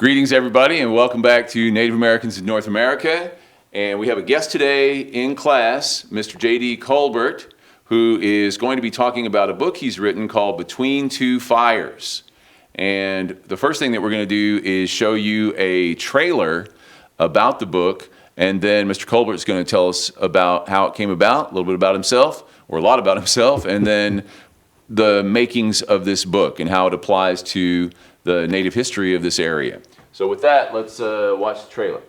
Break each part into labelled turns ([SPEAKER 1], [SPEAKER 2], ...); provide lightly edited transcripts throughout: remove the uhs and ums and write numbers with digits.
[SPEAKER 1] Greetings, everybody, and welcome back to Native Americans in North America. And we have a guest today in class, Mr. J.D. Colbert, who is going to be talking about a book he's written called Between Two Fires. And the first thing that we're going to do is show you a trailer about the book, and then Mr. Colbert is going to tell us about how it came about, a little bit about himself, or a lot about himself, and then the makings of this book and how it applies to the native history of this area. So with that, let's watch the trailer.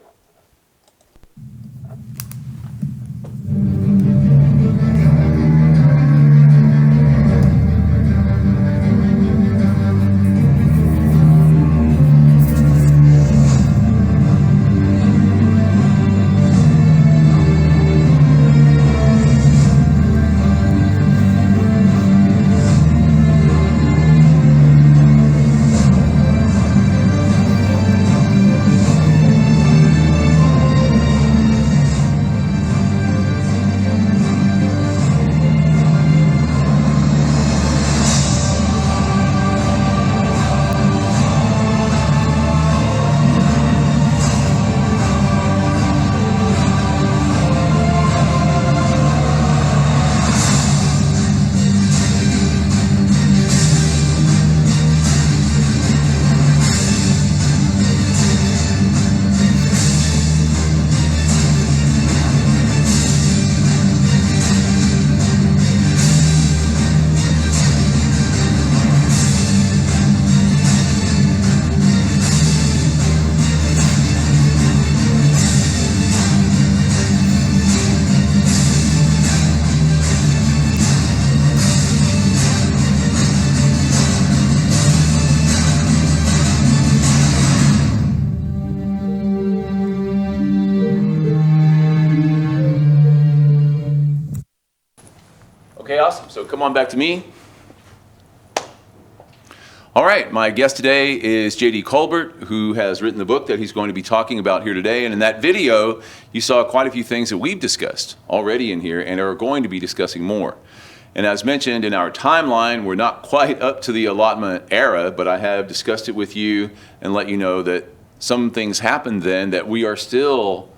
[SPEAKER 1] Okay, awesome. So come on back to me. All right, my guest today is J.D. Colbert, who has written the book that he's going to be talking about here today. And in that video, you saw quite a few things that we've discussed already in here and are going to be discussing more. And as mentioned in our timeline, we're not quite up to the allotment era, but I have discussed it with you and let you know that some things happened then that we are still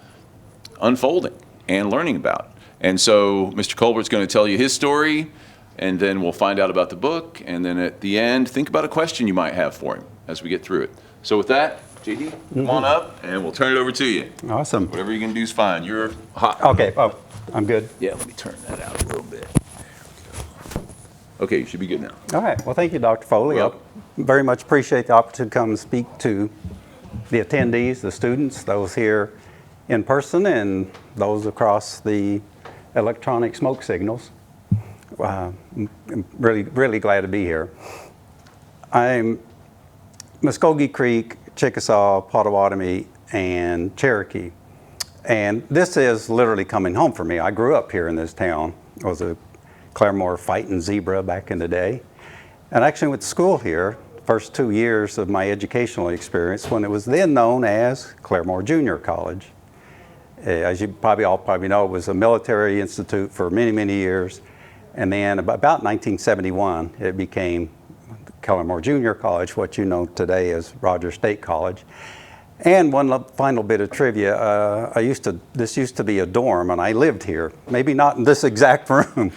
[SPEAKER 1] unfolding and learning about. And so Mr. Colbert's going to tell you his story, and then we'll find out about the book, and then at the end, think about a question you might have for him as we get through it. So with that, J.D., come on up, and we'll turn it over to you.
[SPEAKER 2] Awesome.
[SPEAKER 1] Whatever you're going to do is fine. You're hot.
[SPEAKER 2] Okay, oh, I'm good.
[SPEAKER 1] Yeah, let me turn that out a little bit. There we go. Okay, you should be good now.
[SPEAKER 2] All right, well, thank you, Dr. Foley.
[SPEAKER 1] Well,
[SPEAKER 2] I very much appreciate the opportunity to come and speak to the attendees, the students, those here in person, and those across the electronic smoke signals. I'm really glad to be here. I'm Muskogee Creek, Chickasaw, Potawatomi, and Cherokee. And this is literally coming home for me. I grew up here in this town. I was a Claremore fighting zebra back in the day. And I actually went to school here, first 2 years of my educational experience, when it was then known as Claremore Junior College. As you probably know, it was a military institute for many, many years. And then about 1971, it became Claremore Junior College, what you know today as Rogers State College. And one final bit of trivia, this used to be a dorm, and I lived here. Maybe not in this exact room,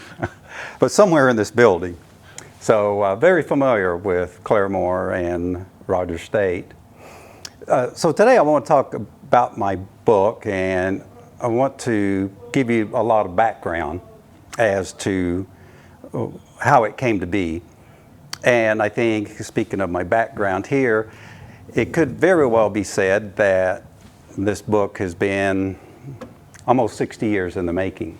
[SPEAKER 2] but somewhere in this building. So very familiar with Claremore and Rogers State. So today I want to talk about my book, and I want to give you a lot of background as to how it came to be. And I think, speaking of my background here, it could very well be said that this book has been almost 60 years in the making.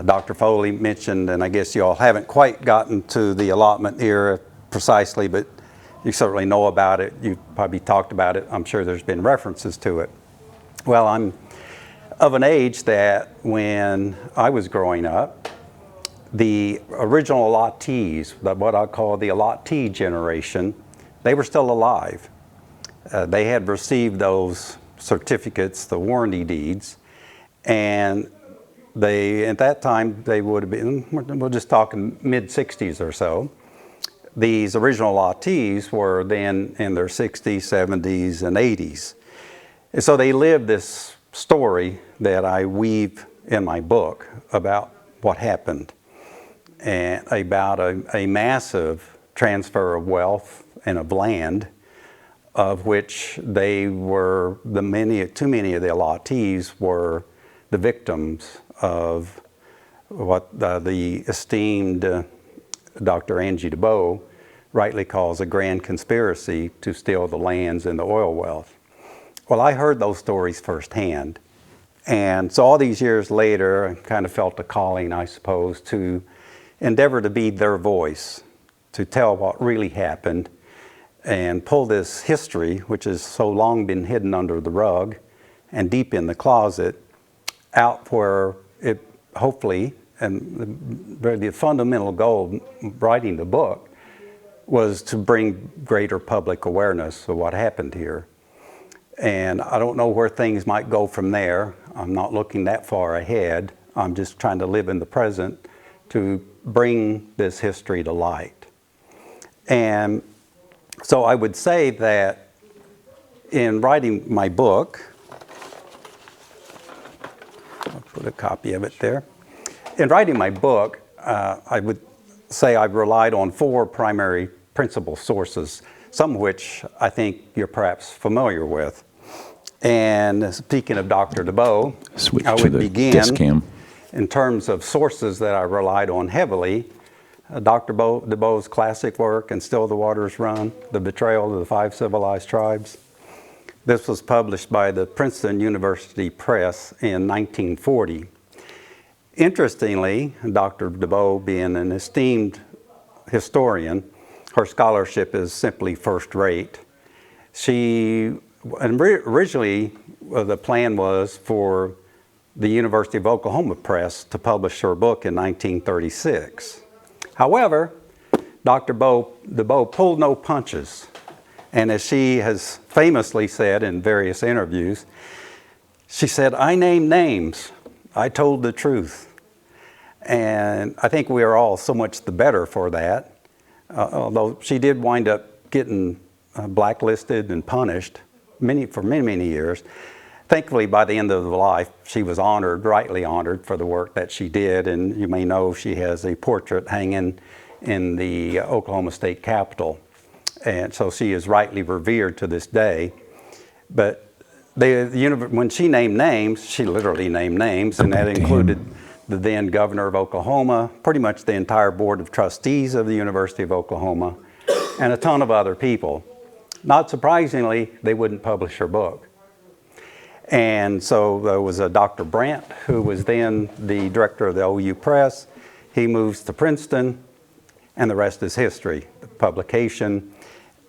[SPEAKER 2] Dr. Foley mentioned, and I guess you all haven't quite gotten to the allotment era precisely, but you certainly know about it. You've probably talked about it. I'm sure there's been references to it. Well, I'm of an age that when I was growing up, the original allottees, what I call the allottee generation, they were still alive. They had received those certificates, the warranty deeds, and they, at that time, they would have been, we're just talking mid-60s or so, these original lottees were then in their 60s, 70s, and 80s. And so they lived this story that I weave in my book about what happened, and about a massive transfer of wealth and of land, of which they were, too many of the allottees were the victims of what the esteemed Dr. Angie DeBow rightly calls a grand conspiracy to steal the lands and the oil wealth. Well, I heard those stories firsthand. And so all these years later, I kind of felt a calling, I suppose, to endeavor to be their voice, to tell what really happened, and pull this history, which has so long been hidden under the rug and deep in the closet, out where it hopefully, and the fundamental goal of writing the book was to bring greater public awareness of what happened here. And I don't know where things might go from there. I'm not looking that far ahead. I'm just trying to live in the present to bring this history to light. And so I would say that in writing my book, I'll put a copy of it there. In writing my book, I would say I've relied on 4 primary principal sources, some of which I think you're perhaps familiar with. And speaking of Dr. DeBow, I would begin in terms of sources that I relied on heavily. Dr. DeBow's classic work, And Still the Waters Run, The Betrayal of the 5 Civilized Tribes. This was published by the Princeton University Press in 1940. Interestingly, Dr. DeBow being an esteemed historian, her scholarship is simply first rate. Originally, the plan was for the University of Oklahoma Press to publish her book in 1936. However, Dr. DeBow pulled no punches. And as she has famously said in various interviews, she said, "I named names. I told the truth." And I think we are all so much the better for that. Although she did wind up getting blacklisted and punished for many years. Thankfully, by the end of her life, she was honored, rightly honored, for the work that she did. And you may know she has a portrait hanging in the Oklahoma State Capitol. And so she is rightly revered to this day. But when she named names, she literally named names, and that included the then governor of Oklahoma, pretty much the entire board of trustees of the University of Oklahoma, and a ton of other people. Not surprisingly, they wouldn't publish her book. And so there was a Dr. Brandt, who was then the director of the OU Press. He moves to Princeton, and the rest is history. The publication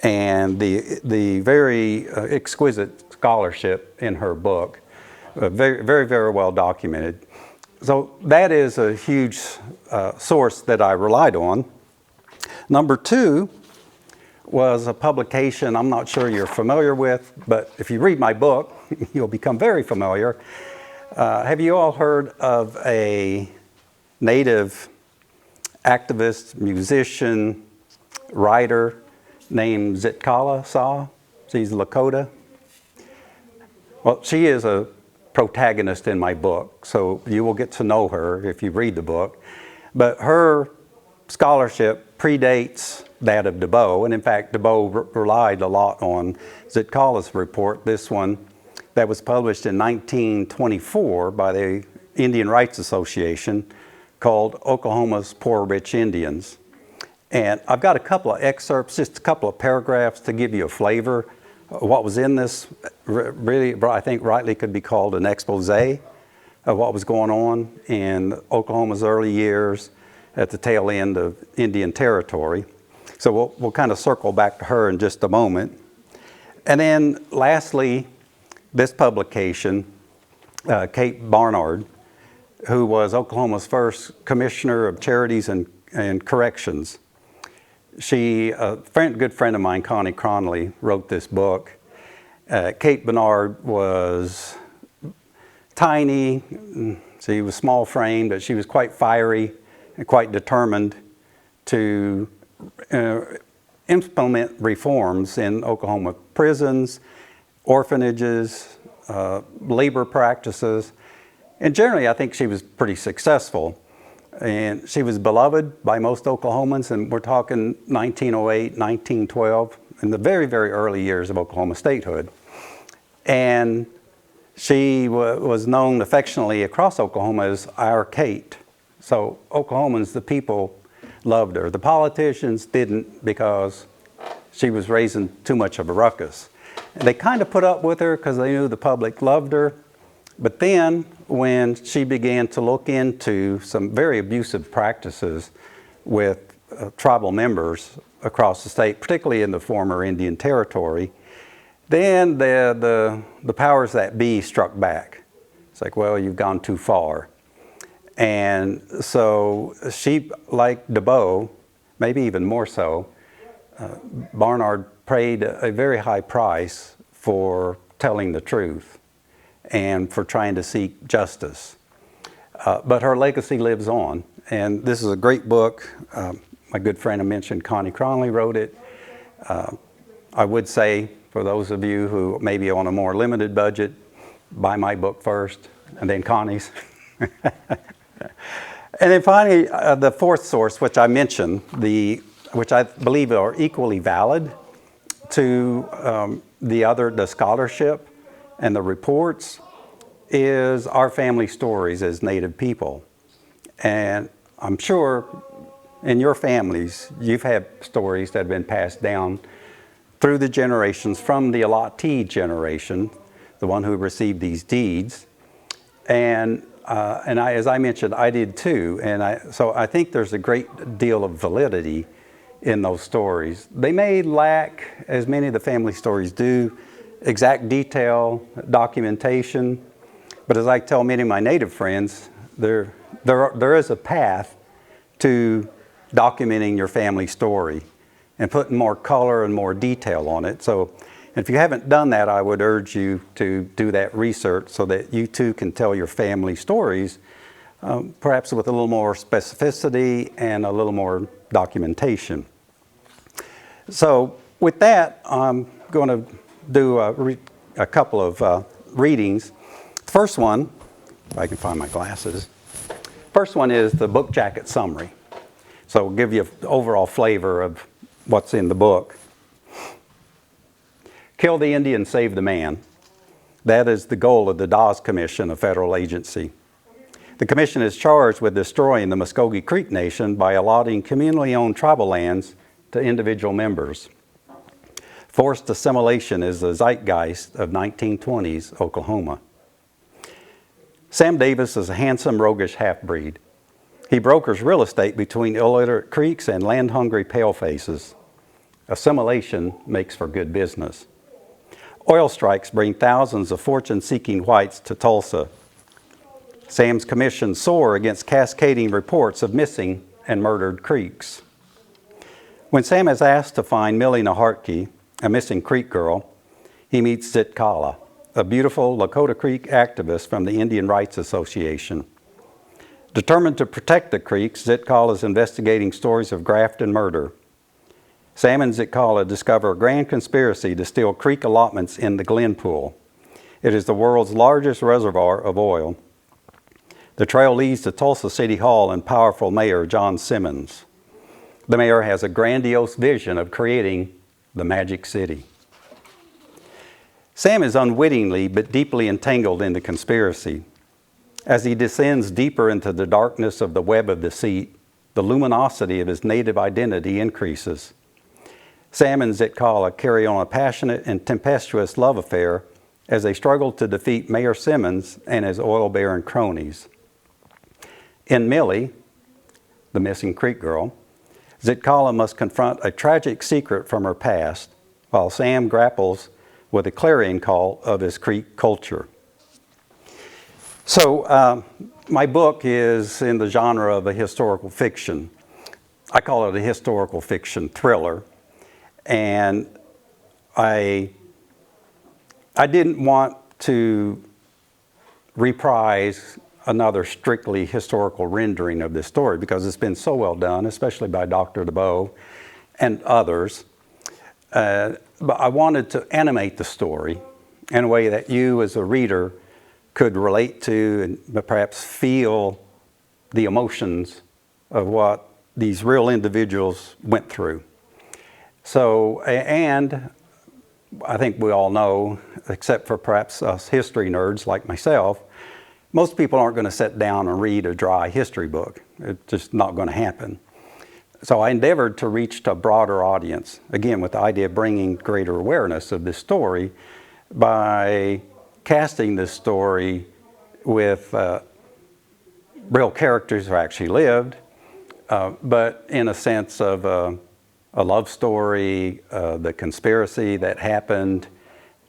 [SPEAKER 2] and the very exquisite scholarship in her book, very, very, very well documented. So that is a huge source that I relied on. Number 2 was a publication I'm not sure you're familiar with, but if you read my book, you'll become very familiar. Have you all heard of a Native activist, musician, writer named Zitkala Sa? She's Lakota. Well, she is a protagonist in my book, so you will get to know her if you read the book. But her scholarship predates that of DeBow, and in fact, DeBow relied a lot on Zitkala's report, this one that was published in 1924 by the Indian Rights Association, called Oklahoma's Poor Rich Indians. And I've got a couple of excerpts, just a couple of paragraphs to give you a flavor of what was in this. Really, I think rightly could be called an expose of what was going on in Oklahoma's early years at the tail end of Indian Territory. So we'll kind of circle back to her in just a moment. And then lastly, this publication, Kate Barnard, who was Oklahoma's first Commissioner of Charities and Corrections. A good friend of mine, Connie Cronley, wrote this book. Kate Barnard was tiny. She was small framed, but she was quite fiery and quite determined to implement reforms in Oklahoma prisons, orphanages, labor practices, and generally I think she was pretty successful. And she was beloved by most Oklahomans, and we're talking 1908, 1912, in the very, very early years of Oklahoma statehood. And she was known affectionately across Oklahoma as our Kate. So Oklahomans, the people, loved her. The politicians didn't, because she was raising too much of a ruckus. And they kind of put up with her because they knew the public loved her. But then when she began to look into some very abusive practices with tribal members across the state, particularly in the former Indian Territory, then the powers that be struck back. It's like, well, you've gone too far. And so she, like DeBow, maybe even more so, Barnard paid a very high price for telling the truth and for trying to seek justice. But her legacy lives on, and this is a great book. My good friend I mentioned, Connie Cronley, wrote it. I would say, for those of you who may be on a more limited budget, buy my book first, and then Connie's. And then finally, the fourth source, which I mentioned, which I believe are equally valid to the scholarship and the reports, is our family stories as Native people. And I'm sure in your families, you've had stories that have been passed down through the generations, from the allottee generation, the one who received these deeds. And as I mentioned, I did too. So I think there's a great deal of validity in those stories. They may lack, as many of the family stories do, exact detail, documentation, but as I tell many of my Native friends, there is a path to documenting your family story and putting more color and more detail on it. So if you haven't done that, I would urge you to do that research so that you too can tell your family stories, perhaps with a little more specificity and a little more documentation. So with that, I'm going to do a couple of readings. The first one, if I can find my glasses, first one is the book jacket summary. So it'll give you an overall flavor of what's in the book. Kill the Indian, save the man. That is the goal of the Dawes Commission, a federal agency. The commission is charged with destroying the Muskogee Creek Nation by allotting communally owned tribal lands to individual members. Forced assimilation is the zeitgeist of 1920s Oklahoma. Sam Davis is a handsome, roguish half-breed. He brokers real estate between illiterate Creeks and land-hungry palefaces. Assimilation makes for good business. Oil strikes bring thousands of fortune-seeking whites to Tulsa. Sam's commission soar against cascading reports of missing and murdered Creeks. When Sam is asked to find Millie Nahartke, a missing Creek girl, he meets Zitkala, a beautiful Lakota Creek activist from the Indian Rights Association. Determined to protect the Creeks, Zitkala is investigating stories of graft and murder. Sam and Zitkala discover a grand conspiracy to steal creek allotments in the Glen Pool. It is the world's largest reservoir of oil. The trail leads to Tulsa City Hall and powerful Mayor John Simmons. The mayor has a grandiose vision of creating the Magic City. Sam is unwittingly but deeply entangled in the conspiracy. As he descends deeper into the darkness of the web of deceit, the luminosity of his native identity increases. Sam and Zitkala carry on a passionate and tempestuous love affair as they struggle to defeat Mayor Simmons and his oil baron cronies. In Millie, the missing Creek girl, Zitkala must confront a tragic secret from her past, while Sam grapples with a clarion call of his Creek culture. So my book is in the genre of a historical fiction. I call it a historical fiction thriller. And I didn't want to reprise another strictly historical rendering of this story because it's been so well done, especially by Dr. DeBow and others. But I wanted to animate the story in a way that you as a reader could relate to and perhaps feel the emotions of what these real individuals went through. So, and I think we all know, except for perhaps us history nerds like myself, most people aren't going to sit down and read a dry history book. It's just not going to happen. So I endeavored to reach a broader audience, again with the idea of bringing greater awareness of this story by casting this story with real characters who actually lived, but in a sense of a love story, the conspiracy that happened,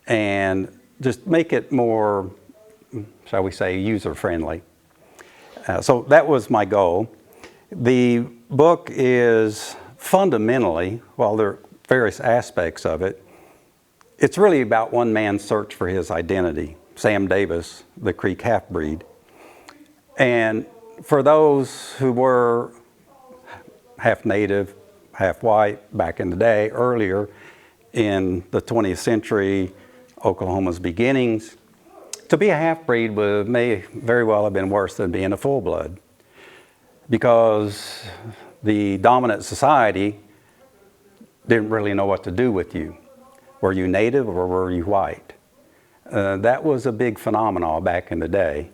[SPEAKER 2] and just make it more, shall we say, user-friendly. So that was my goal. The book is fundamentally, while there are various aspects of it, it's really about one man's search for his identity, Sam Davis, the Creek half-breed. And for those who were half native, half white back in the day, earlier in the 20th century, Oklahoma's beginnings, to be a half-breed may very well have been worse than being a full-blood, because the dominant society didn't really know what to do with you. Were you native or were you white? That was a big phenomenon back in the day.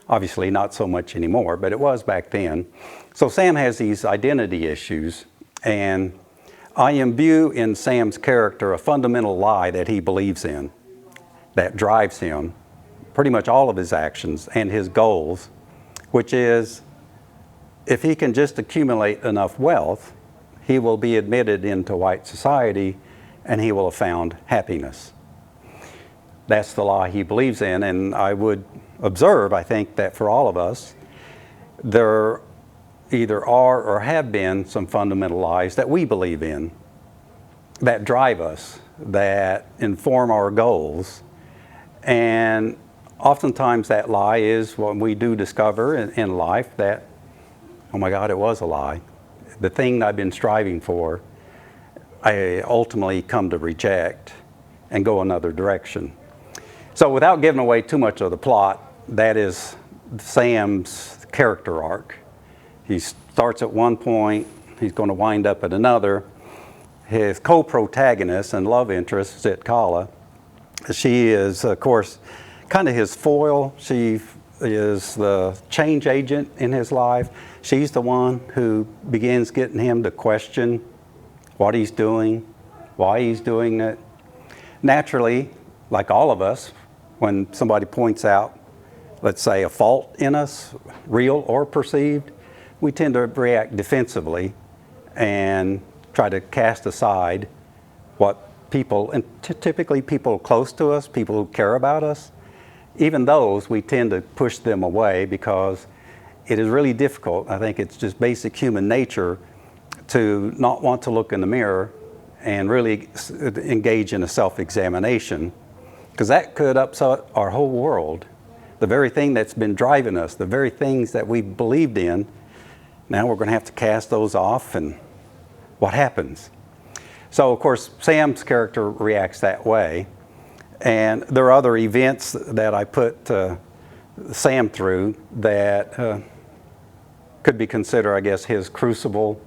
[SPEAKER 2] Obviously not so much anymore, but it was back then. So Sam has these identity issues, and I imbue in Sam's character a fundamental lie that he believes in, that drives him, pretty much all of his actions and his goals, which is if he can just accumulate enough wealth, he will be admitted into white society and he will have found happiness. That's the lie he believes in, and I would observe, I think, that for all of us, there either are or have been some fundamental lies that we believe in, that drive us, that inform our goals. And oftentimes that lie is when we do discover in life that, oh my God, it was a lie. The thing I've been striving for, I ultimately come to reject and go another direction. So without giving away too much of the plot, that is Sam's character arc. He starts at one point, he's going to wind up at another. His co-protagonist and love interest, Zitkala, she is, of course, kind of his foil. She is the change agent in his life. She's the one who begins getting him to question what he's doing, why he's doing it. Naturally, like all of us, when somebody points out, let's say, a fault in us, real or perceived, we tend to react defensively and try to cast aside what people, and typically people close to us, people who care about us, even those we tend to push them away because it is really difficult. I think it's just basic human nature to not want to look in the mirror and really engage in a self-examination, because that could upset our whole world. The very thing that's been driving us, the very things that we believed in, now we're going to have to cast those off, and what happens? So, of course, Sam's character reacts that way. And there are other events that I put Sam through that could be considered, I guess, his crucible.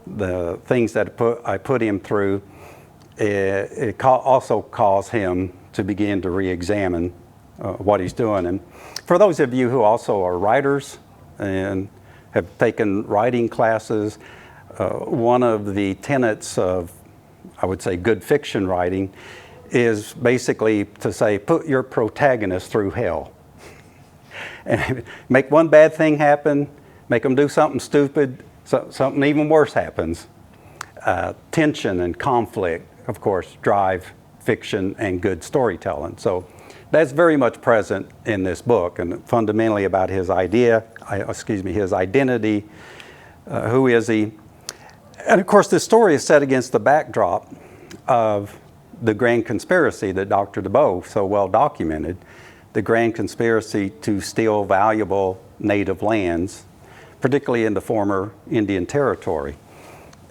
[SPEAKER 2] The things that I put him through, it also caused him to begin to re-examine what he's doing. And for those of you who also are writers and have taken writing classes, one of the tenets of, I would say, good fiction writing is basically to say, put your protagonist through hell. And make one bad thing happen, make them do something stupid, something even worse happens. Tension and conflict, of course, drive fiction and good storytelling. So that's very much present in this book, and fundamentally about his his identity, who is he? And of course, this story is set against the backdrop of the grand conspiracy that Dr. DeBow so well documented, the grand conspiracy to steal valuable native lands, particularly in the former Indian Territory.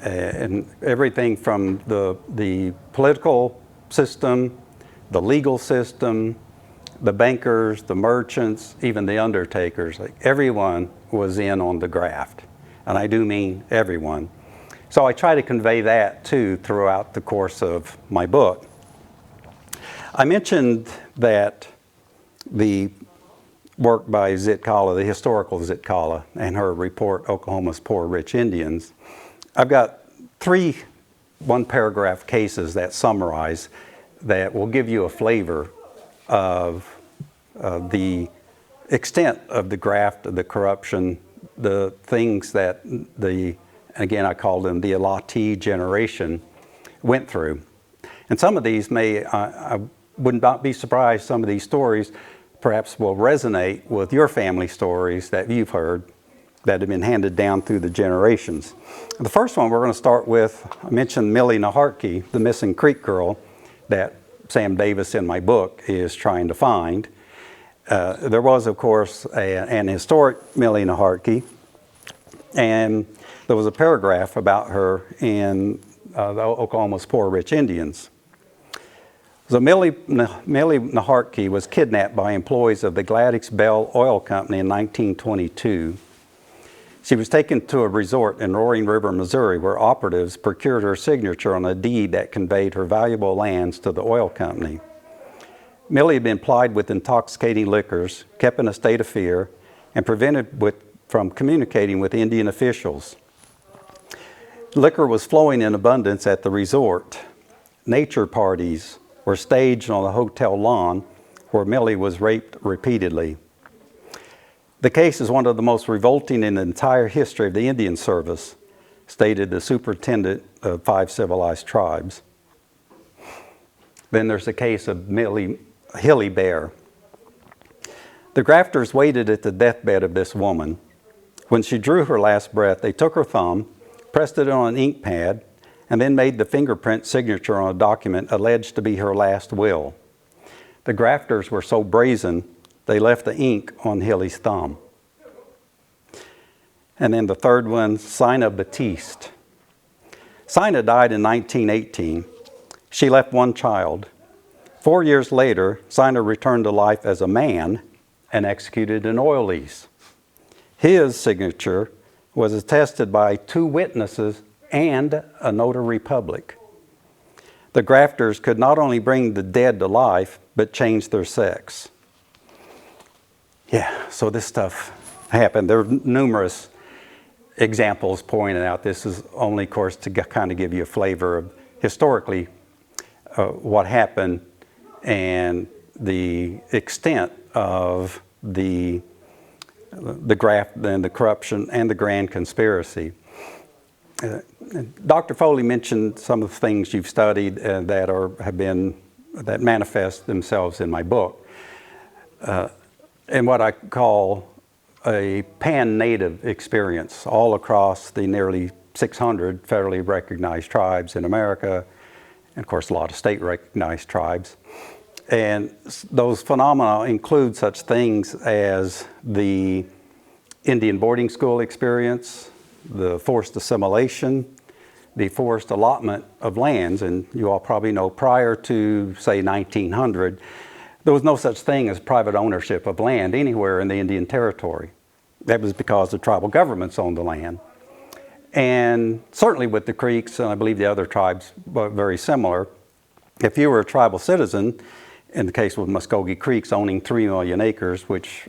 [SPEAKER 2] and everything from the political system, the legal system, the bankers, the merchants, even the undertakers, like everyone was in on the graft. And I do mean everyone. So I try to convey that too throughout the course of my book. I mentioned that the work by Zitkala, the historical Zitkala, and her report, Oklahoma's Poor Rich Indians. I've got 3 one-paragraph cases that summarize that will give you a flavor of the extent of the graft, of the corruption, the things that again I call them the Elati generation, went through. And some of these I would not be surprised, some of these stories perhaps will resonate with your family stories that you've heard that have been handed down through the generations. The first one we're going to start with, I mentioned Millie Nahartke, the missing Creek girl that Sam Davis in my book is trying to find. There was, of course, an historic Millie Nahartke, and there was a paragraph about her in the Oklahoma's Poor Rich Indians. So Millie Nahartke was kidnapped by employees of the Gladys Bell Oil Company in 1922. She was taken to a resort in Roaring River, Missouri, where operatives procured her signature on a deed that conveyed her valuable lands to the oil company. Millie had been plied with intoxicating liquors, kept in a state of fear, and prevented from communicating with Indian officials. Liquor was flowing in abundance at the resort. Nature parties were staged on the hotel lawn where Millie was raped repeatedly. The case is one of the most revolting in the entire history of the Indian Service, stated the superintendent of 5 civilized tribes. Then there's the case of Hilly Bear. The grafters waited at the deathbed of this woman. When she drew her last breath, they took her thumb, pressed it on an ink pad, and then made the fingerprint signature on a document alleged to be her last will. The grafters were so brazen, they left the ink on Hilly's thumb. And then the third one, Sina Batiste. Sina died in 1918. She left one child. 4 years later, Sina returned to life as a man and executed an oil lease. His signature was attested by 2 witnesses and a notary public. The grafters could not only bring the dead to life, but change their sex. Yeah, so this stuff happened. There are numerous examples pointed out. This is only, of course, to kind of give you a flavor of historically what happened and the extent of the graft and the corruption and the grand conspiracy. Dr. Foley mentioned some of the things you've studied that manifest themselves in my book, and what I call a pan-native experience all across the nearly 600 federally recognized tribes in America, and of course a lot of state recognized tribes. And those phenomena include such things as the Indian boarding school experience, the forced assimilation, the forced allotment of lands. And you all probably know prior to, say, 1900, there was no such thing as private ownership of land anywhere in the Indian Territory. That was because the tribal governments owned the land. And certainly with the Creeks, and I believe the other tribes were very similar, if you were a tribal citizen, in the case with Muskogee Creeks owning 3 million acres, which,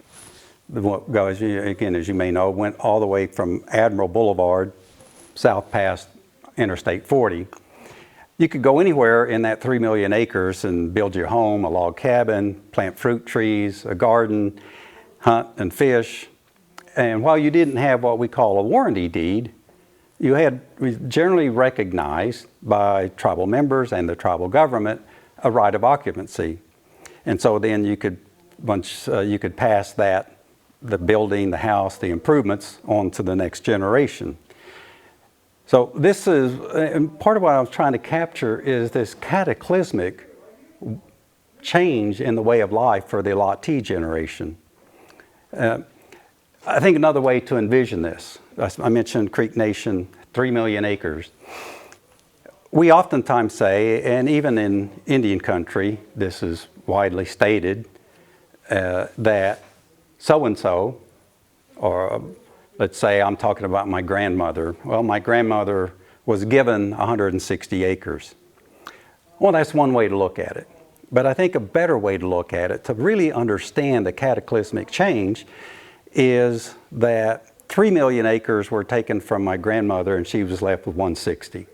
[SPEAKER 2] again, as you may know, went all the way from Admiral Boulevard south past Interstate 40. You could go anywhere in that 3 million acres and build your home, a log cabin, plant fruit trees, a garden, hunt and fish. And while you didn't have what we call a warranty deed, you had generally recognized by tribal members and the tribal government a right of occupancy. And so then you could, once you could pass that, the building, the house, the improvements on to the next generation. So this is, and part of what I was trying to capture is this cataclysmic change in the way of life for the Elati generation. I think another way to envision this, I mentioned Creek Nation 3 million acres. We oftentimes say, and even in Indian country, this is widely stated, that so-and-so, or let's say I'm talking about my grandmother. Well, my grandmother was given 160 acres. Well, that's one way to look at it. But I think a better way to look at it, to really understand the cataclysmic change, is that 3 million acres were taken from my grandmother and she was left with 160.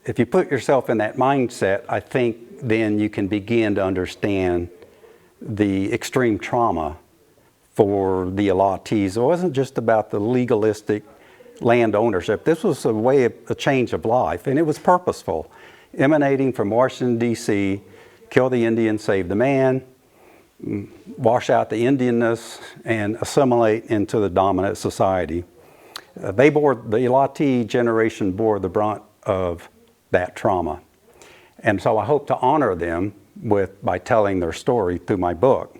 [SPEAKER 2] If you put yourself in that mindset, I think then you can begin to understand the extreme trauma for the allottees. It wasn't just about the legalistic land ownership. This was a change of life, and it was purposeful, emanating from Washington, D.C., kill the Indian, save the man, wash out the Indianness, and assimilate into the dominant society. The allottee generation bore the brunt of that trauma. And so I hope to honor them by telling their story through my book.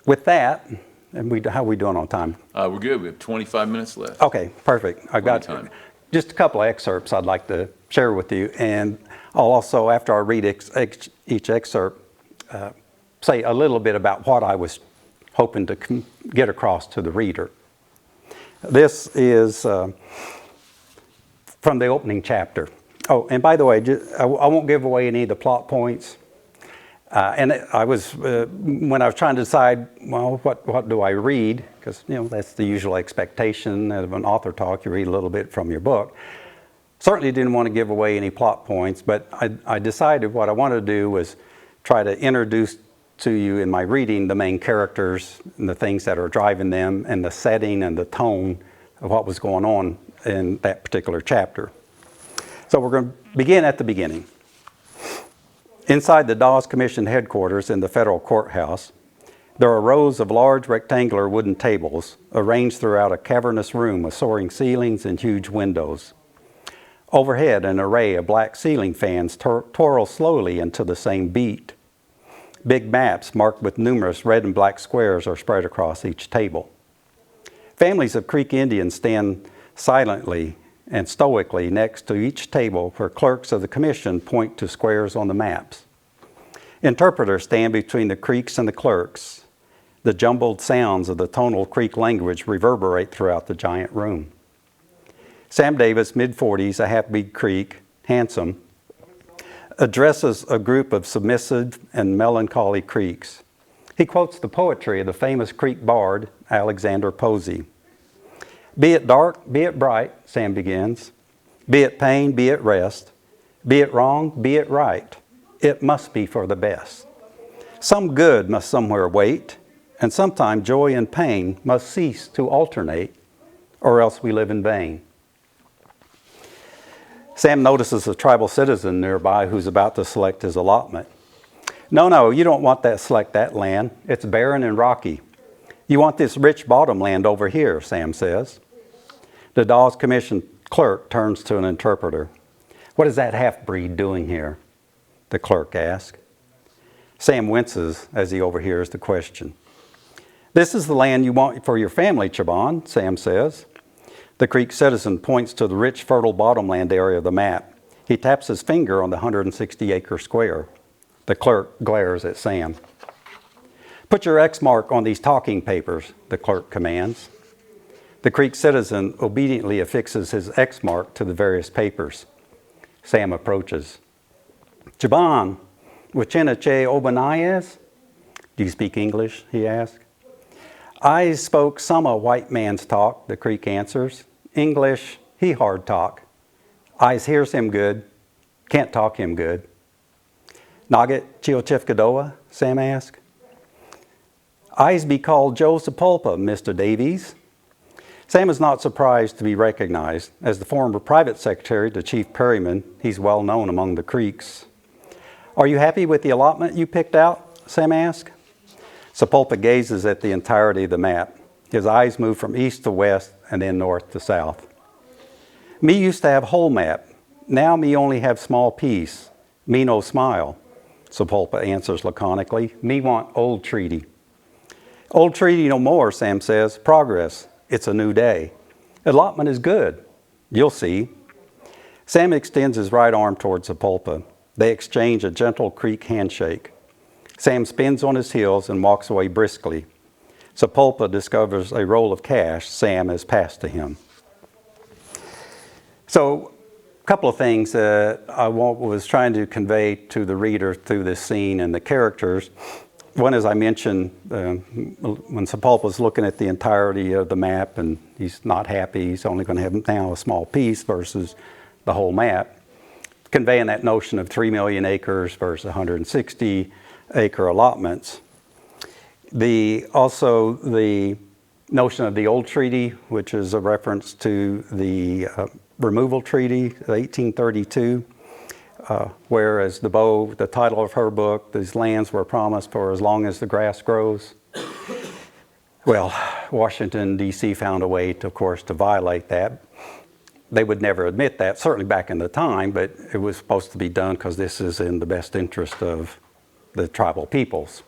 [SPEAKER 2] With that, how are we doing on time?
[SPEAKER 1] We're good. We have 25 minutes left.
[SPEAKER 2] Okay, perfect. I've got
[SPEAKER 1] time.
[SPEAKER 2] Just a couple of excerpts I'd like to share with you. And I'll also, after I read each excerpt, say a little bit about what I was hoping to get across to the reader. This is from the opening chapter. Oh, and by the way, I won't give away any of the plot points. And I was, when I was trying to decide, well, what do I read? Because, that's the usual expectation of an author talk. You read a little bit from your book. Certainly didn't want to give away any plot points, but I decided what I wanted to do was try to introduce to you in my reading the main characters and the things that are driving them and the setting and the tone of what was going on in that particular chapter. So we're going to begin at the beginning. Inside the Dawes Commission headquarters in the federal courthouse, there are rows of large rectangular wooden tables arranged throughout a cavernous room with soaring ceilings and huge windows. Overhead, an array of black ceiling fans twirl slowly into the same beat. Big maps marked with numerous red and black squares are spread across each table. Families of Creek Indians stand silently and stoically next to each table where clerks of the commission point to squares on the maps. Interpreters stand between the Creeks and the clerks. The jumbled sounds of the tonal Creek language reverberate throughout the giant room. Sam Davis, mid-40s, a half-breed Creek, handsome, addresses a group of submissive and melancholy Creeks. He quotes the poetry of the famous Creek bard, Alexander Posey. "Be it dark, be it bright," Sam begins. "Be it pain, be it rest. Be it wrong, be it right. It must be for the best. Some good must somewhere wait, and sometime joy and pain must cease to alternate, or else we live in vain." Sam notices a tribal citizen nearby who's about to select his allotment. No, you don't want to select that land. It's barren and rocky. You want this rich bottomland over here," Sam says. The Dawes Commission clerk turns to an interpreter. "What is that half-breed doing here?" the clerk asks. Sam winces as he overhears the question. "This is the land you want for your family, Chabon," Sam says. The Creek citizen points to the rich, fertile bottomland area of the map. He taps his finger on the 160-acre square. The clerk glares at Sam. "Put your X mark on these talking papers," the clerk commands. The Creek citizen obediently affixes his X mark to the various papers. Sam approaches. "Chabon, Wachinache Obanayez?" "Do you speak English?" he asks. "I spoke some of white man's talk," the Creek answers. "English, he hard talk. I's hears him good, can't talk him good." "Nugget Chilchifkadoa?" Sam asks. "I's be called Joe Sepulpa, Mr. Davies." Sam is not surprised to be recognized. As the former private secretary to Chief Perryman, he's well known among the Creeks. "Are you happy with the allotment you picked out?" Sam asks. Sepulpa gazes at the entirety of the map. His eyes move from east to west and then north to south. "Me used to have whole map. Now me only have small piece. Me no smile," Sepulpa answers laconically. "Me want old treaty." Old treaty no more, Sam says. Progress. It's a new day. Allotment is good. You'll see. Sam extends his right arm towards Sapulpa. They exchange a gentle Creek handshake. Sam spins on his heels and walks away briskly. Sapulpa discovers a roll of cash Sam has passed to him. So, a couple of things that I was trying to convey to the reader through this scene and the characters. One, as I mentioned, when Sapulpa's looking at the entirety of the map and he's not happy, he's only going to have now a small piece versus the whole map, conveying that notion of 3 million acres versus 160 acre allotments. Also the notion of the old treaty, which is a reference to the removal treaty, 1832, whereas the title of her book, these lands were promised for as long as the grass grows. Well, Washington, D.C. found a way, of course, to violate that. They would never admit that, certainly back in the time, but it was supposed to be done because this is in the best interest of the tribal peoples.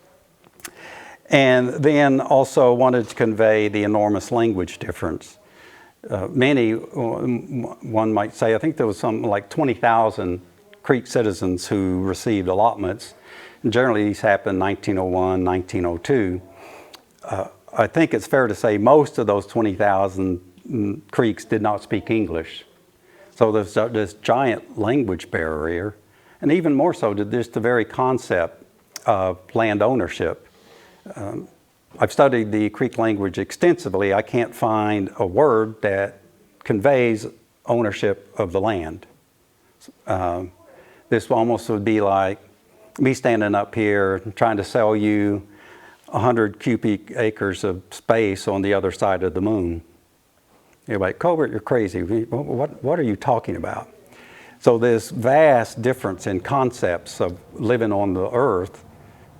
[SPEAKER 2] And then also wanted to convey the enormous language difference. Many, one might say, I think there was something like 20,000 Creek citizens who received allotments. And generally these happened 1901, 1902. I think it's fair to say most of those 20,000 Creeks did not speak English. So there's this giant language barrier, and even more so to just the very concept of land ownership. I've studied the Creek language extensively. I can't find a word that conveys ownership of the land. This almost would be like me standing up here trying to sell you 100 cubic acres of space on the other side of the moon. You're like, Colbert, you're crazy. What are you talking about? So this vast difference in concepts of living on the earth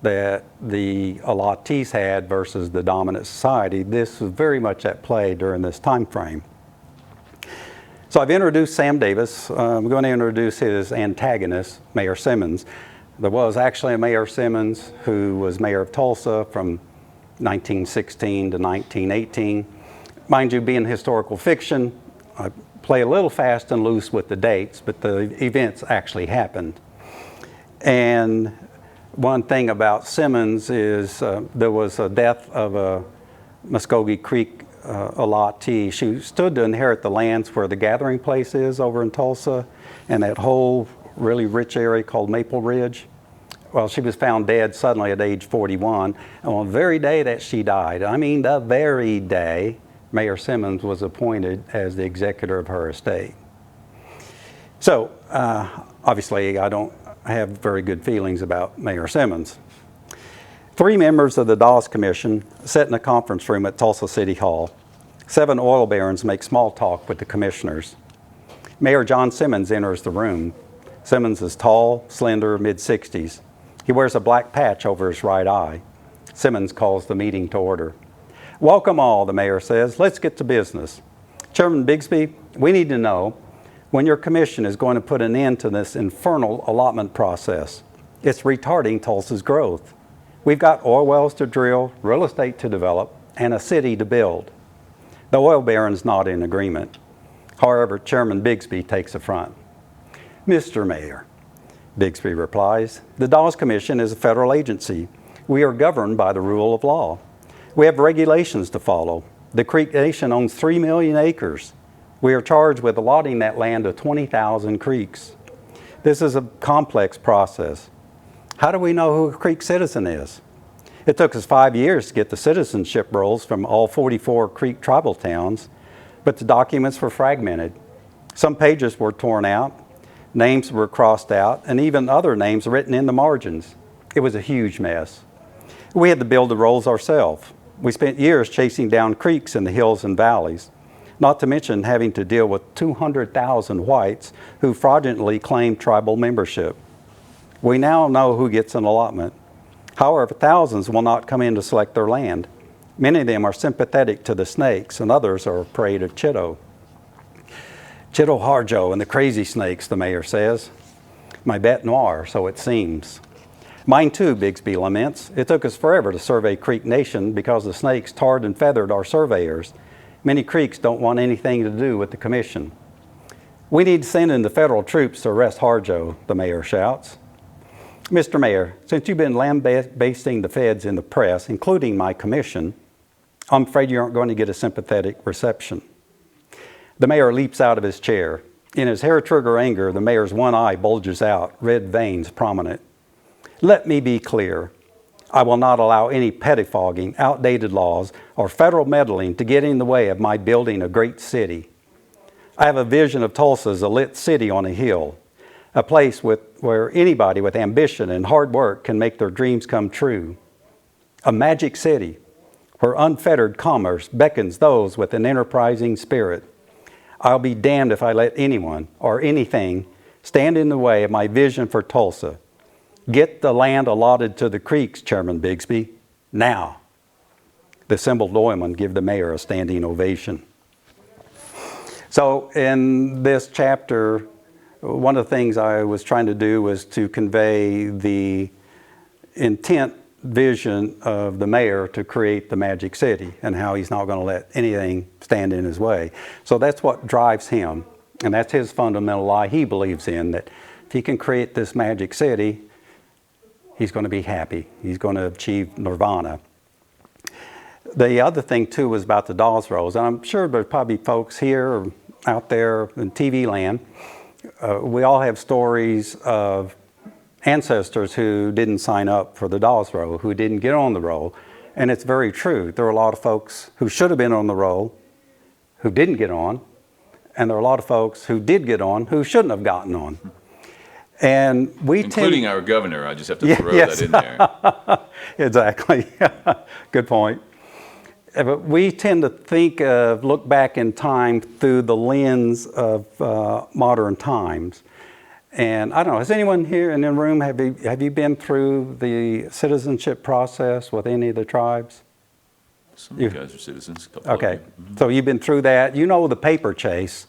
[SPEAKER 2] that the allottees had versus the dominant society, this was very much at play during this time frame. So I've introduced Sam Davis. I'm going to introduce his antagonist, Mayor Simmons. There was actually a Mayor Simmons who was mayor of Tulsa from 1916 to 1918. Mind you, being historical fiction, I play a little fast and loose with the dates, but the events actually happened. And one thing about Simmons is there was a death of a Muskogee Creek allottee. She stood to inherit the lands where the gathering place is over in Tulsa and that whole really rich area called Maple Ridge. Well, she was found dead suddenly at age 41. And on the very day that she died, I mean the very day, Mayor Simmons was appointed as the executor of her estate. So, obviously, I don't have very good feelings about Mayor Simmons. 3 members of the Dawes Commission sit in a conference room at Tulsa City Hall. 7 oil barons make small talk with the commissioners. Mayor John Simmons enters the room. Simmons is tall, slender, mid-60s. He wears a black patch over his right eye. Simmons calls the meeting to order. Welcome all, the mayor says. Let's get to business. Chairman Bigsby, we need to know when your commission is going to put an end to this infernal allotment process. It's retarding Tulsa's growth. We've got oil wells to drill, real estate to develop, and a city to build. The oil barons nod in agreement. However, Chairman Bigsby takes the front. Mr. Mayor, Bigsby replies, the Dawes Commission is a federal agency. We are governed by the rule of law. We have regulations to follow. The Creek Nation owns 3 million acres. We are charged with allotting that land to 20,000 creeks. This is a complex process. How do we know who a Creek citizen is? It took us 5 years to get the citizenship rolls from all 44 Creek tribal towns, but the documents were fragmented. Some pages were torn out, names were crossed out, and even other names written in the margins. It was a huge mess. We had to build the rolls ourselves. We spent years chasing down creeks in the hills and valleys, not to mention having to deal with 200,000 whites who fraudulently claimed tribal membership. We now know who gets an allotment. However, thousands will not come in to select their land. Many of them are sympathetic to the snakes, and others are a prey to Chitto. Chitto Harjo and the crazy snakes, the mayor says. My bête noire, so it seems. Mine too, Bixby laments. It took us forever to survey Creek Nation because the snakes tarred and feathered our surveyors. Many creeks don't want anything to do with the commission. We need to send in the federal troops to arrest Harjo, the mayor shouts. Mr. Mayor, since you've been lambasting the feds in the press, including my commission, I'm afraid you aren't going to get a sympathetic reception. The mayor leaps out of his chair. In his hair-trigger anger, the mayor's one eye bulges out, red veins prominent. Let me be clear. I will not allow any pettifogging, outdated laws, or federal meddling to get in the way of my building a great city. I have a vision of Tulsa as a lit city on a hill, a place where anybody with ambition and hard work can make their dreams come true. A magic city where unfettered commerce beckons those with an enterprising spirit. I'll be damned if I let anyone or anything stand in the way of my vision for Tulsa. Get the land allotted to the creeks, Chairman Bixby, now. The assembled Loyalmen give the mayor a standing ovation. So in this chapter, one of the things I was trying to do was to convey the intent, vision of the mayor to create the magic city and how he's not going to let anything stand in his way. So that's what drives him, and that's his fundamental lie he believes in, that if he can create this magic city, he's going to be happy. He's going to achieve nirvana. The other thing too was about the Dawes Rolls, and I'm sure there's probably folks here or out there in TV land. We all have stories of ancestors who didn't sign up for the Dawes Roll, who didn't get on the roll. And it's very true. There are a lot of folks who should have been on the roll who didn't get on. And there are a lot of folks who did get on who shouldn't have gotten on. And
[SPEAKER 1] including our governor, I just have to throw that in there.
[SPEAKER 2] Exactly. Good point. But we tend to look back in time through the lens of modern times. And I don't know, has anyone here in the room, have you been through the citizenship process with any of the tribes?
[SPEAKER 1] Some of you guys are citizens.
[SPEAKER 2] Okay, so you've been through that. You know the paper chase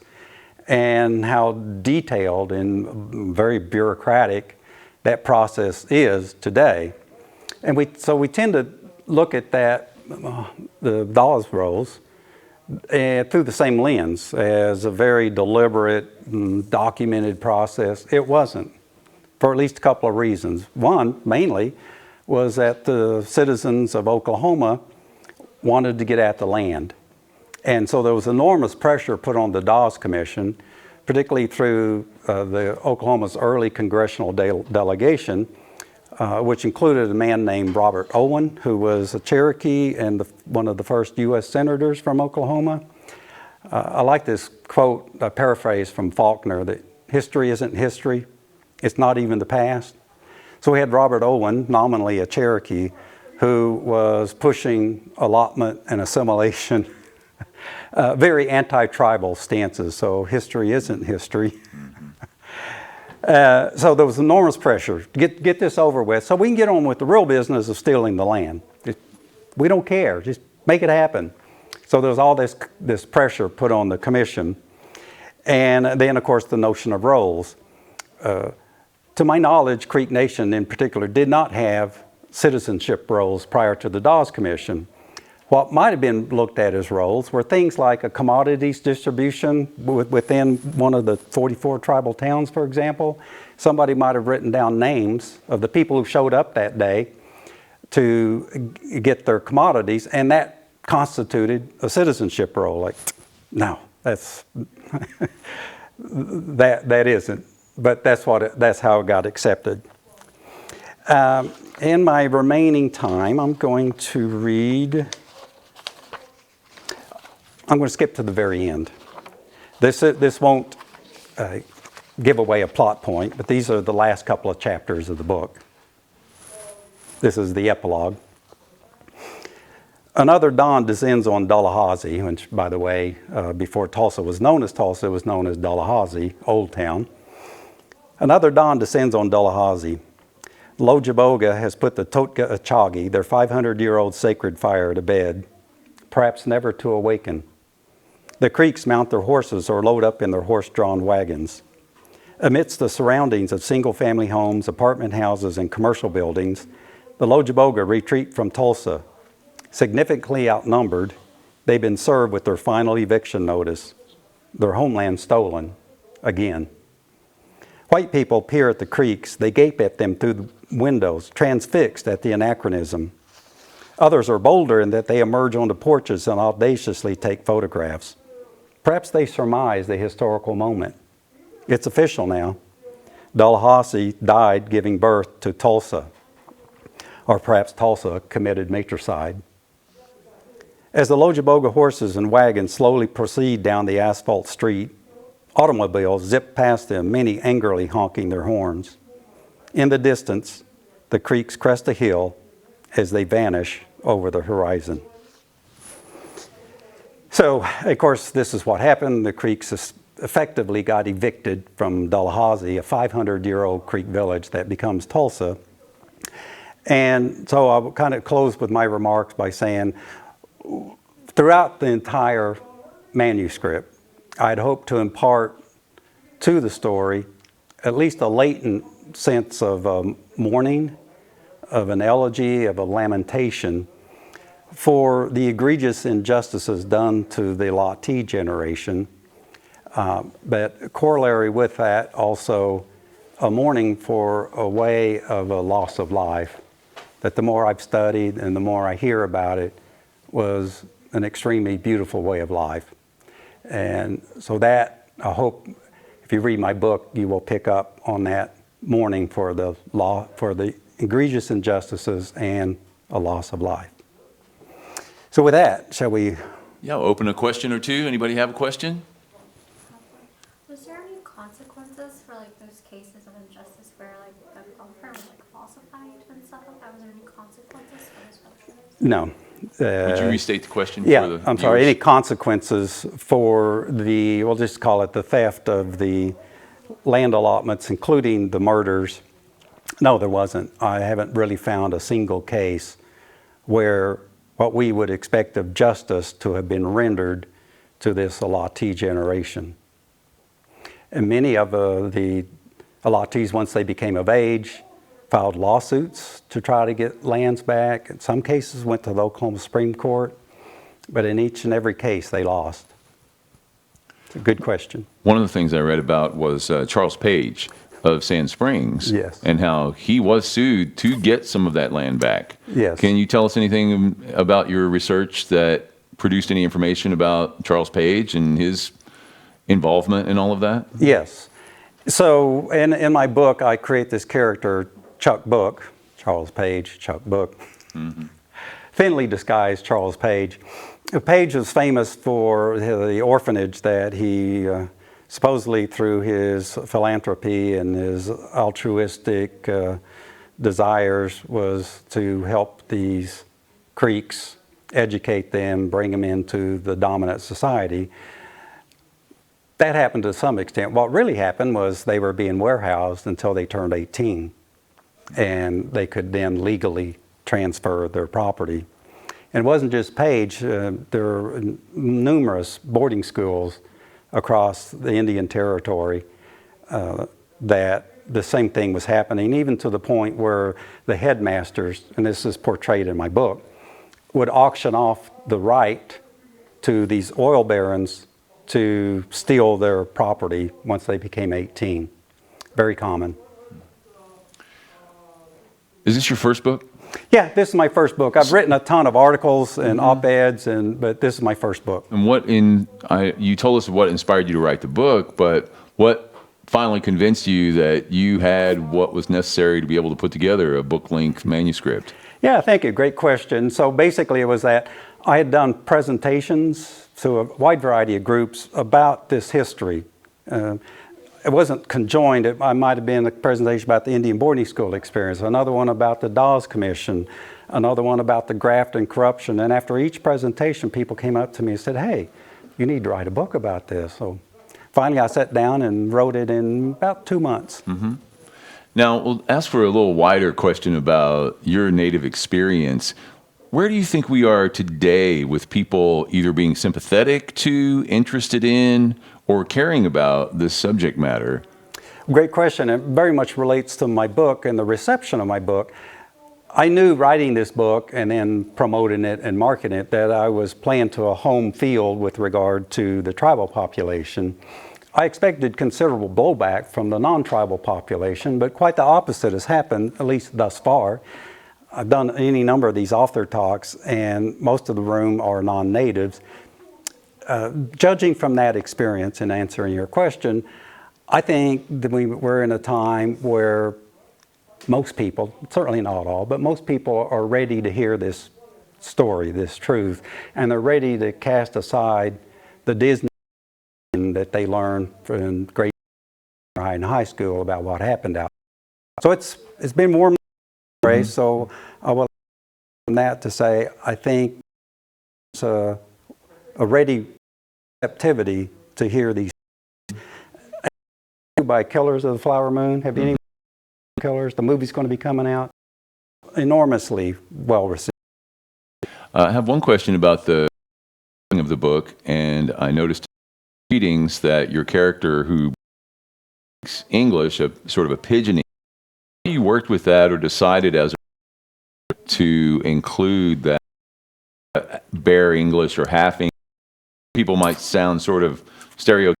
[SPEAKER 2] and how detailed and very bureaucratic that process is today. And we tend to look at that, the Dawes Rolls, through the same lens as a very deliberate, documented process. It wasn't, for at least a couple of reasons. One, mainly, was that the citizens of Oklahoma wanted to get at the land. And so there was enormous pressure put on the Dawes Commission, particularly through the Oklahoma's early congressional delegation, which included a man named Robert Owen, who was a Cherokee and one of the first U.S. senators from Oklahoma. I like this quote, a paraphrase from Faulkner, that history isn't history, it's not even the past. So we had Robert Owen, nominally a Cherokee, who was pushing allotment and assimilation, very anti-tribal stances, so history isn't history. So there was enormous pressure to get this over with so we can get on with the real business of stealing the land. We don't care, just make it happen. So there was all this pressure put on the commission. And then, of course, the notion of rolls. To my knowledge, Creek Nation in particular did not have citizenship rolls prior to the Dawes Commission. What might have been looked at as rolls were things like a commodities distribution within one of the 44 tribal towns, for example. Somebody might have written down names of the people who showed up that day to get their commodities, and that constituted a citizenship roll. Like, no, that's that isn't. But that's how it got accepted. In my remaining time, I'm going to skip to the very end. This won't give away a plot point, but these are the last couple of chapters of the book. This is the epilogue. Another dawn descends on Tallahassee, which, by the way, before Tulsa was known as Tulsa, it was known as Tallahassee, Old Town. Another dawn descends on Tallahassee. Lojaboga has put the Totka Achagi, their 500-year-old sacred fire, to bed, perhaps never to awaken. The Creeks mount their horses or load up in their horse-drawn wagons. Amidst the surroundings of single-family homes, apartment houses, and commercial buildings, the Lojaboga retreat from Tulsa. Significantly outnumbered, they've been served with their final eviction notice, their homeland stolen again. White people peer at the creeks. They gape at them through the windows, transfixed at the anachronism. Others are bolder in that they emerge onto porches and audaciously take photographs. Perhaps they surmise the historical moment. It's official now. Tallahassee died giving birth to Tulsa, or perhaps Tulsa committed matricide. As the Lojaboga horses and wagons slowly proceed down the asphalt street, automobiles zip past them, many angrily honking their horns. In the distance, the creeks crest a hill as they vanish over the horizon. So, of course, this is what happened. The creeks effectively got evicted from Tallahassee, a 500-year-old creek village that becomes Tulsa. And so I'll kind of close with my remarks by saying, throughout the entire manuscript, I'd hoped to impart to the story at least a latent sense of mourning, of an elegy, of a lamentation for the egregious injustices done to the Latte generation. But corollary with that, also a mourning for a way of a loss of life, that the more I've studied and the more I hear about it, was an extremely beautiful way of life. And so that, I hope, if you read my book, you will pick up on that mourning for the egregious injustices and a loss of life. So with that, shall we?
[SPEAKER 1] Yeah, we'll open a question or two. Anybody have a question?
[SPEAKER 3] Was there any consequences for like those cases of injustice where like the welfare was like falsified and stuff like that? Was there any consequences for those vouchers?
[SPEAKER 2] No.
[SPEAKER 1] Would you restate the question
[SPEAKER 2] Yeah,
[SPEAKER 1] for the
[SPEAKER 2] I'm sorry.
[SPEAKER 1] viewers?
[SPEAKER 2] Any consequences for the, we'll just call it the theft of the land allotments, including the murders? No, there wasn't. I haven't really found a single case where what we would expect of justice to have been rendered to this Latte generation. And many of the allottees, once they became of age, filed lawsuits to try to get lands back. In some cases went to the Oklahoma Supreme Court, but in each and every case they lost. It's a good question.
[SPEAKER 1] One of the things I read about was Charles Page of Sand Springs.
[SPEAKER 2] Yes.
[SPEAKER 1] And how he was sued to get some of that land back.
[SPEAKER 2] Yes.
[SPEAKER 1] Can you tell us anything about your research that produced any information about Charles Page and his involvement in all of that?
[SPEAKER 2] Yes. So in my book, I create this character, Chuck Book, Charles Page, Chuck Book, thinly disguised Charles Page. Page was famous for the orphanage that he supposedly through his philanthropy and his altruistic desires was to help these Creeks, educate them, bring them into the dominant society. That happened to some extent. What really happened was they were being warehoused until they turned 18, and they could then legally transfer their property. And it wasn't just Page. There were numerous boarding schools across the Indian Territory that the same thing was happening, even to the point where the headmasters, and this is portrayed in my book, would auction off the right to these oil barons to steal their property once they became 18. Very common.
[SPEAKER 1] Is this your first book?
[SPEAKER 2] Yeah, this is my first book. I've written a ton of articles and op-eds, but this is my first book.
[SPEAKER 1] And you told us what inspired you to write the book, but what finally convinced you that you had what was necessary to be able to put together a book-length manuscript?
[SPEAKER 2] Yeah, thank you. Great question. So basically it was that I had done presentations to a wide variety of groups about this history. It wasn't conjoined. I might have been a presentation about the Indian boarding school experience, another one about the Dawes Commission, another one about the graft and corruption. And after each presentation, people came up to me and said, hey, you need to write a book about this. So finally I sat down and wrote it in about 2 months.
[SPEAKER 1] Mm-hmm. Now, we'll ask for a little wider question about your native experience. Where do you think we are today with people either being sympathetic to, interested in, or caring about this subject matter?
[SPEAKER 2] Great question. It very much relates to my book and the reception of my book. I knew writing this book and then promoting it and marketing it that I was playing to a home field with regard to the tribal population. I expected considerable blowback from the non-tribal population, but quite the opposite has happened, at least thus far. I've done any number of these author talks, and most of the room are non-natives. Judging from that experience and answering your question, I think that we're in a time where most people, certainly not all, but most people are ready to hear this story, this truth, and they're ready to cast aside the Disney that they learned in grade and high school about what happened out. So it's been warm, so I will from that to say I think it's a ready receptivity to hear these. By Killers of the Flower Moon. Have you any Killers? The movie's going to be coming out. Enormously well received.
[SPEAKER 1] I have one question about the of the book, and I noticed readings that your character who speaks English, sort of a pidgin, you worked with that or decided as to include that bare English or half English. People might sound sort of stereotypical.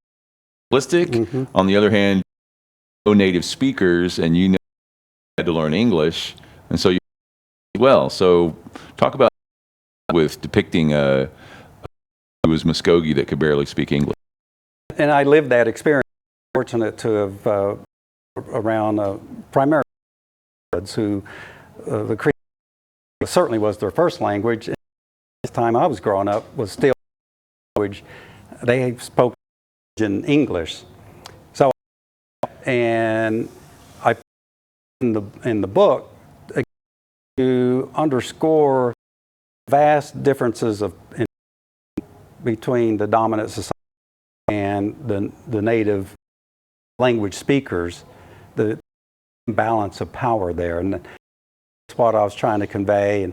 [SPEAKER 1] On the other hand, no native speakers, and you had to learn English, and so you well. So talk about with depicting who was Muskogee that could barely speak English.
[SPEAKER 2] And I lived that experience. Fortunate to have around primarily who the Creek certainly was their first language. At the time I was growing up was still language. They spoke in English. So, and I in the book to underscore vast differences between the dominant society and the native language speakers, the balance of power there, and that's what I was trying to convey. And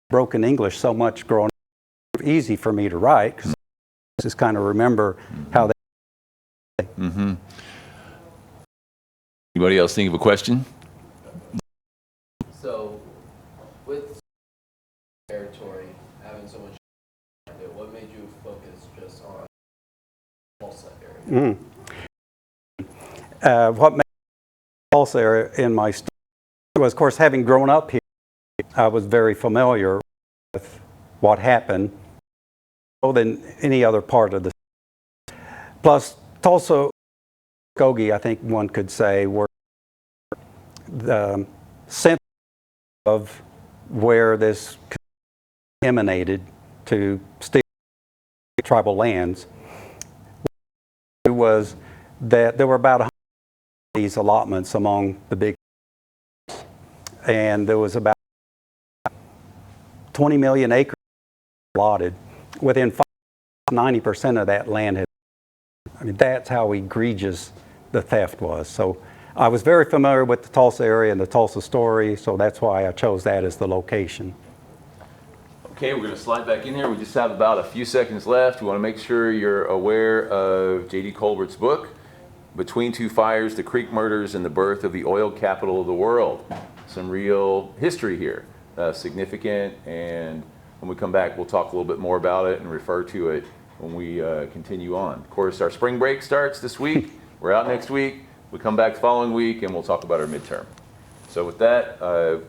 [SPEAKER 2] broken English so much growing up, easy for me to write because I just kind of remember how they.
[SPEAKER 1] Anybody else think of a question?
[SPEAKER 4] So, with territory having so much, what made you focus just on Tulsa area?
[SPEAKER 2] What made Tulsa area in my story was, of course, having grown up here, I was very familiar with what happened more than any other part of the state. Plus, Tulsa, Muskogee, I think one could say, were the center of where this emanated to steal tribal lands. It was that there were about 100 of these allotments among the big, and there was about 20 million acres allotted. Within 90% of that land had. I mean, that's how egregious the theft was. So I was very familiar with the Tulsa area and the Tulsa story, so that's why I chose that as the location.
[SPEAKER 1] Okay, we're going to slide back in here. We just have about a few seconds left. We want to make sure you're aware of J.D. Colbert's book, Between Two Fires, The Creek Murders and the Birth of the Oil Capital of the World. Some real history here, significant, and when we come back, we'll talk a little bit more about it and refer to it when we continue on. Of course, our spring break starts this week. We're out next week. We come back the following week, and we'll talk about our midterm. So with that,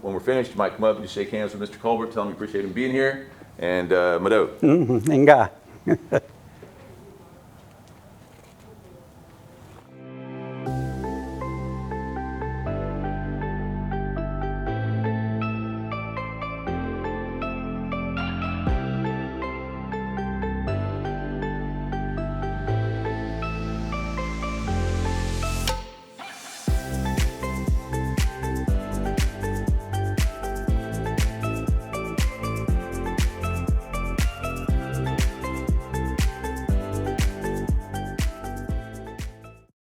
[SPEAKER 1] when we're finished, you might come up and just shake hands with Mr. Colbert, tell him you appreciate him being here, and Mado.
[SPEAKER 2] Nga.